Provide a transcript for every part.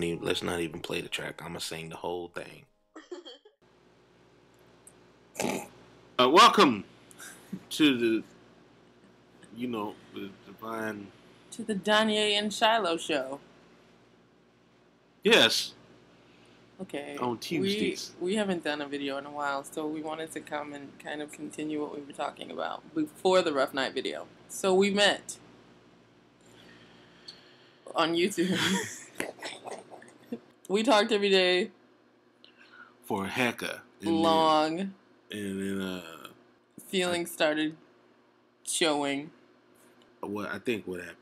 don't even. Let's not even play the track. I'm gonna sing the whole thing. Welcome to the Dihvyne. To the Donyea Shyloh show. Yes. Okay. On Tuesdays. We haven't done a video in a while, so we wanted to come and kind of continue what we were talking about before the Rough Night video. So we met on YouTube. We talked every day. For a hecka. Long. And then feelings started showing. What happened was that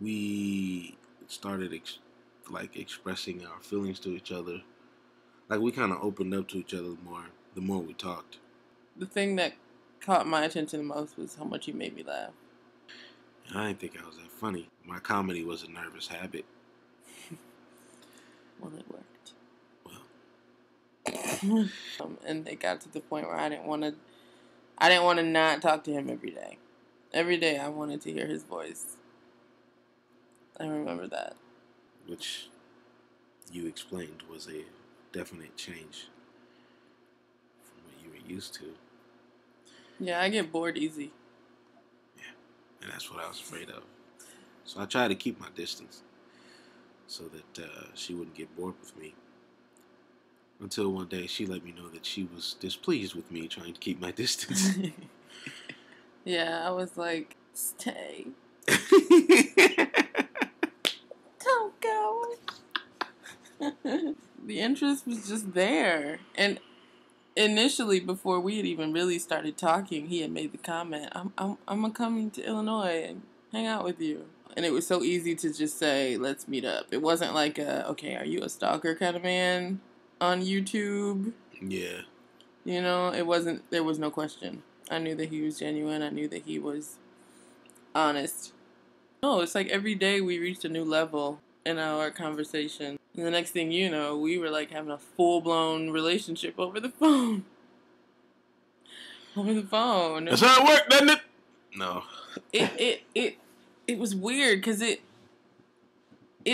we started expressing our feelings to each other. Like, we kind of opened up to each other more the more we talked. The thing that caught my attention the most was how much you made me laugh. I didn't think I was that funny. My comedy was a nervous habit. Well, it worked. Well. And it got to the point where I didn't want to not talk to him every day. Every day I wanted to hear his voice. I remember that. Which you explained was a definite change from what you were used to. Yeah, I get bored easy. Yeah, and that's what I was afraid of. So I tried to keep my distance so that she wouldn't get bored with me. Until one day she let me know that she was displeased with me trying to keep my distance. Yeah, I was like, stay. Don't go. The interest was just there. And initially, before we had even really started talking, he had made the comment, I'm gonna come to Illinois and hang out with you. And it was so easy to just say, let's meet up. It wasn't like okay, are you a stalker kind of man on YouTube? Yeah. You know, there was no question. I knew that he was genuine. I knew that he was honest. No, it's like every day we reached a new level in our conversation. And the next thing you know, we were like having a full-blown relationship over the phone. Over the phone. That's how it worked, doesn't it? No. It was weird because it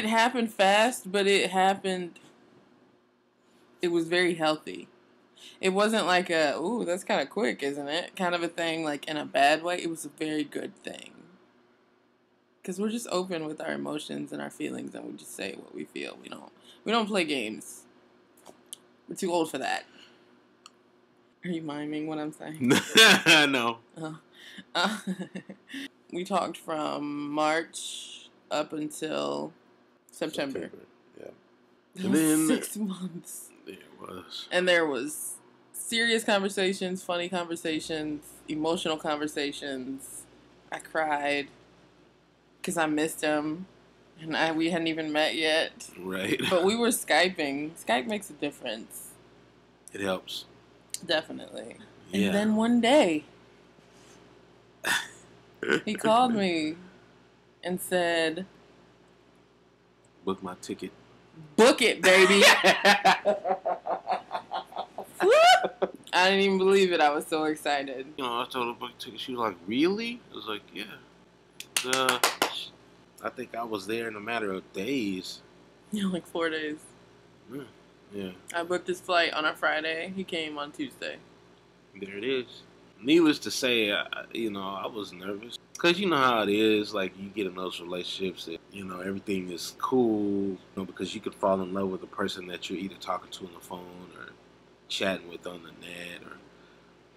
happened fast, but it was very healthy. It wasn't like ooh, that's kind of quick, isn't it? Kind of a thing, like in a bad way. It was a very good thing. Because we're just open with our emotions and our feelings, and we just say what we feel. We don't play games. We're too old for that. Are you miming what I'm saying? No. We talked from March up until September. Yeah. It was 6 months. It was. And there was serious conversations, funny conversations, emotional conversations. I cried because I missed him, and we hadn't even met yet. Right. But we were Skyping. Skype makes a difference. It helps. Definitely. Yeah. And then one day, he called me and said, book my ticket. Book it, baby. I didn't even believe it. I was so excited. I told her to book a ticket. She was like, really? I was like, yeah. I think I was there in a matter of days. Yeah, like 4 days. Yeah. I booked his flight on a Friday. He came on Tuesday. There it is. Needless to say, I was nervous. Because you know how it is, like, you get in those relationships that, everything is cool, because you could fall in love with a person that you're either talking to on the phone or chatting with on the net or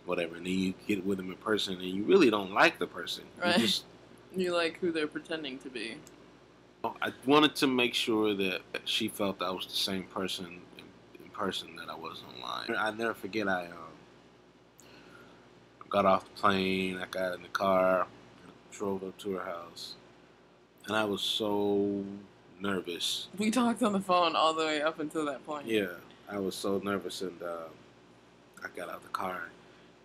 whatever, and then you get with them in person and you really don't like the person. Right. You like who they're pretending to be. I wanted to make sure that she felt I was the same person in person that I was online. I never forget, I got off the plane, I got in the car, drove up to her house, and I was so nervous. We talked on the phone all the way up until that point. Yeah, I was so nervous, and I got out the car,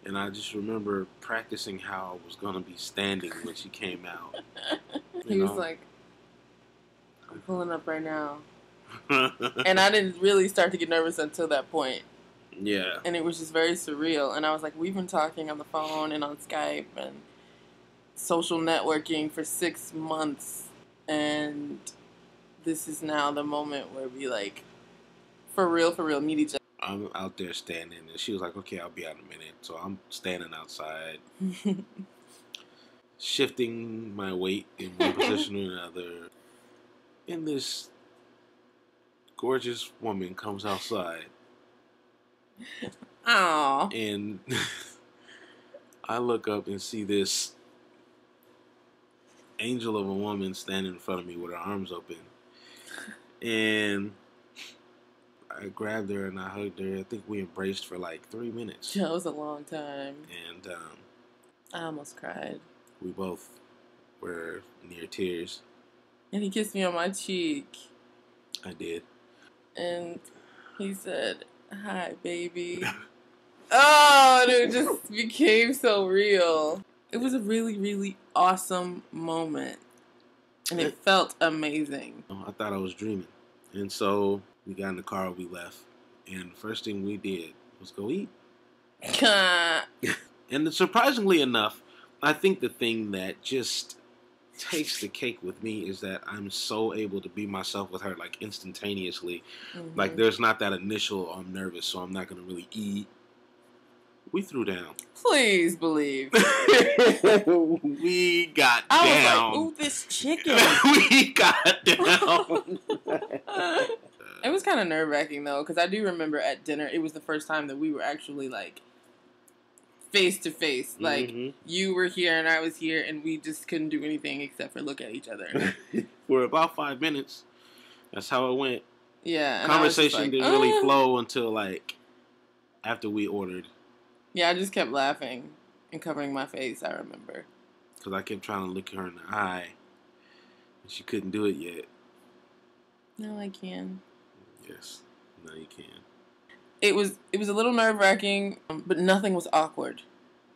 and I just remember practicing how I was going to be standing when she came out. He was like, I'm pulling up right now. And I didn't really start to get nervous until that point. Yeah. And it was just very surreal. And I was like, we've been talking on the phone and on Skype and social networking for 6 months. And this is now the moment where we like, for real, meet each I'm out there standing, and she was like, "Okay, I'll be out in a minute." So I'm standing outside, other. shifting my weight in one position or another. And this gorgeous woman comes outside, Aww. and I look up and see this angel of a woman standing in front of me with her arms open. And I grabbed her and I hugged her. I think we embraced for like 3 minutes. That was a long time. And I almost cried. we both were near tears. And he kissed me on my cheek. I did. And he said, "Hi, baby." Oh, and it just became so real. It was a really, really awesome moment. And it felt amazing. I thought I was dreaming. And so we got in the car, we left. And the first thing we did was go eat. And surprisingly enough, I think the thing that just takes the cake with me is that I'm so able to be myself with her like instantaneously. Mhm. Like there's not that initial I'm nervous, so I'm not gonna really eat. We threw down. Please believe. We got I down. was like, ooh, this chicken. We got down. It was kind of nerve-wracking though, because I do remember at dinner, it was the first time that we were actually like face to face. Like you were here and I was here, and we just couldn't do anything except for look at each other. For about 5 minutes. That's how it went. Yeah. Conversation like, didn't really flow until like after we ordered. Yeah, I just kept laughing and covering my face, I remember. Because I kept trying to look her in the eye. And she couldn't do it yet. No, I can. Yes. No, you can. It was a little nerve-wracking, but nothing was awkward.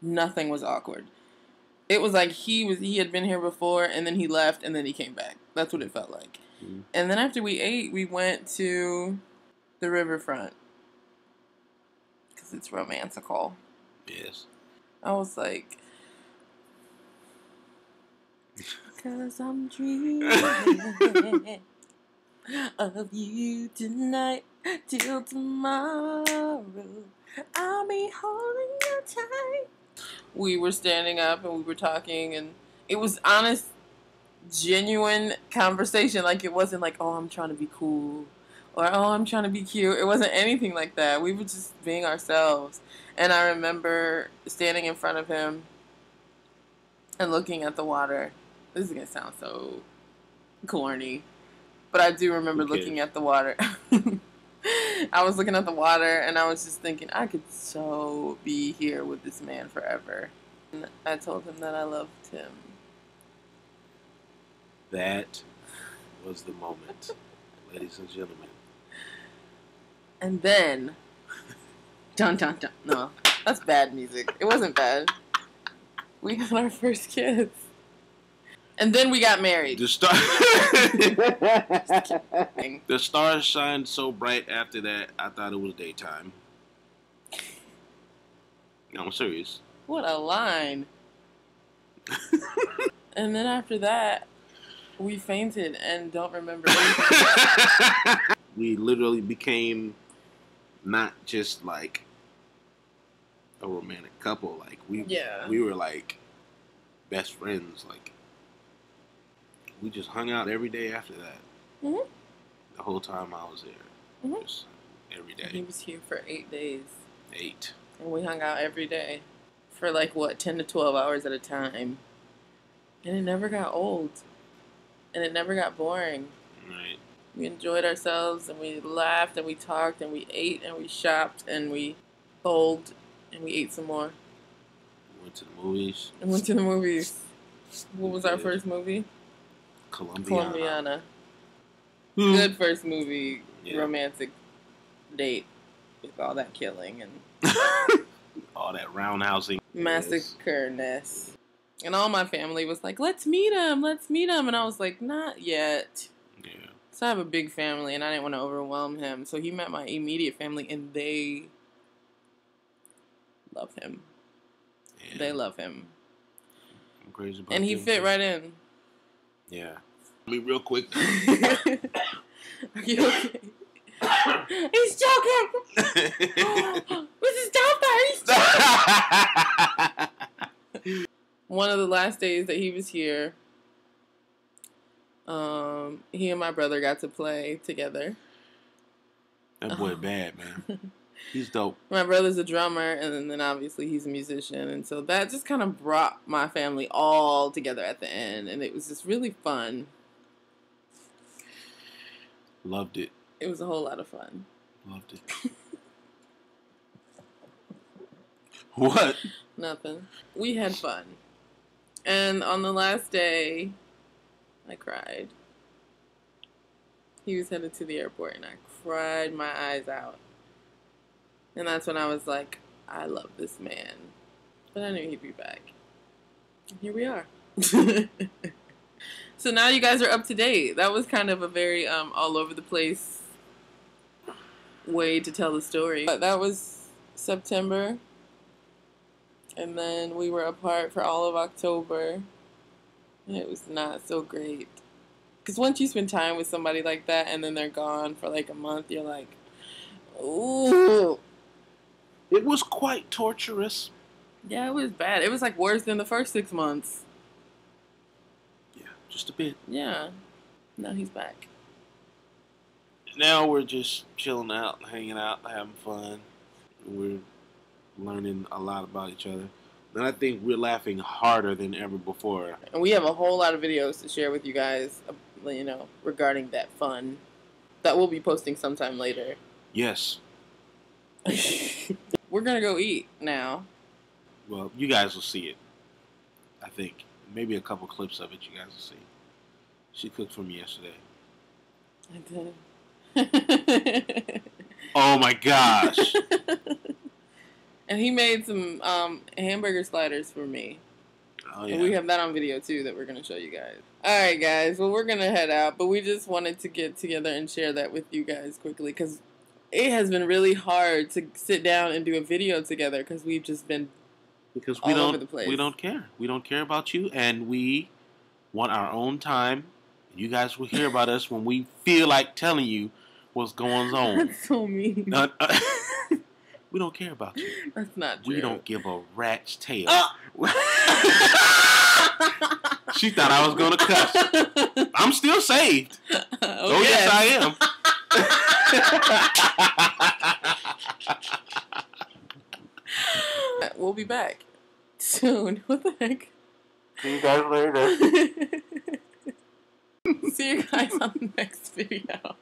Nothing was awkward. It was like he had been here before, and then he left, and then he came back. That's what it felt like. Mm-hmm. And then after we ate, we went to the riverfront. Because it's romantical. Yes. I was like, because I'm dreaming of you tonight till tomorrow. I'll be holding you tight. We were standing up and we were talking, and it was honest, genuine conversation. Like, it wasn't like, oh, I'm trying to be cool, or oh, I'm trying to be cute. It wasn't anything like that. We were just being ourselves. And I remember standing in front of him and looking at the water. This is going to sound so corny, but I do remember looking at the water. I was looking at the water, and I was just thinking, I could so be here with this man forever. And I told him that I loved him. That was the moment, ladies and gentlemen. And then, dun dun dun. No, that's bad music. It wasn't bad. We had our first kiss. And then we got married. The stars shined so bright after that, I thought it was daytime. No, I'm serious. What a line. And then after that, we fainted and don't remember anything. We literally became not just like a romantic couple. Like we were like best friends. Like we just hung out every day after that. Mm-hmm. The whole time I was there. Mm-hmm. Just every day. He was here for 8 days. 8. And we hung out every day for like, 10 to 12 hours at a time. And it never got old. And it never got boring. Right. We enjoyed ourselves, and we laughed, and we talked, and we ate, and we shopped, and we bowled, and we ate some more. Went to the movies. And went to the movies. What was our first movie? Colombiana. Good first movie, romantic date with all that killing and all that roundhousing, massacre-ness. And all my family was like, let's meet him. And I was like, not yet. Yeah. So I have a big family, and I didn't want to overwhelm him. So he met my immediate family, and they love him. Yeah. They love him. I'm crazy about and he fit right in. Yeah. Me real quick. Are you okay? He's joking. Mrs. Doubtfire, he's joking. One of the last days that he was here, he and my brother got to play together. That boy bad, man. He's dope. My brother's a drummer, and then obviously he's a musician, and so that just kind of brought my family all together at the end, and it was just really fun. Loved it. It was a whole lot of fun. Loved it. What? Nothing. We had fun. And on the last day, I cried. He was headed to the airport, and I cried my eyes out. And that's when I was like, I love this man. But I knew he'd be back. And here we are. So now you guys are up to date. That was kind of a very all over the place way to tell the story. But that was September. And then we were apart for all of October. And it was not so great. Because once you spend time with somebody like that and then they're gone for like a month, you're like, ooh. It was quite torturous. Yeah, it was bad. It was like worse than the first 6 months. Yeah, just a bit. Yeah. Now he's back. Now we're just chilling out, hanging out, having fun. We're learning a lot about each other. And I think we're laughing harder than ever before. And we have a whole lot of videos to share with you guys, you know, regarding that fun that we'll be posting sometime later. Yes. We're going to go eat now. Well, you guys will see it. I think. Maybe a couple clips of it you guys will see. She cooked for me yesterday. I did. Oh my gosh. And he made some hamburger sliders for me. Oh, yeah. And we have that on video, too, that we're going to show you guys. All right, guys. Well, we're going to head out. But we just wanted to get together and share that with you guys quickly. Because it has been really hard to sit down and do a video together. Because we've just been all over the place. We don't care. We don't care about you. And we want our own time. You guys will hear about us when we feel like telling you what's going on. That's so mean. We don't care about you. That's not true. We don't give a rat's tail. She thought I was going to cuss. I'm still saved. Oh, yes, I am. We'll be back soon. What the heck? See you guys later. See you guys on the next video.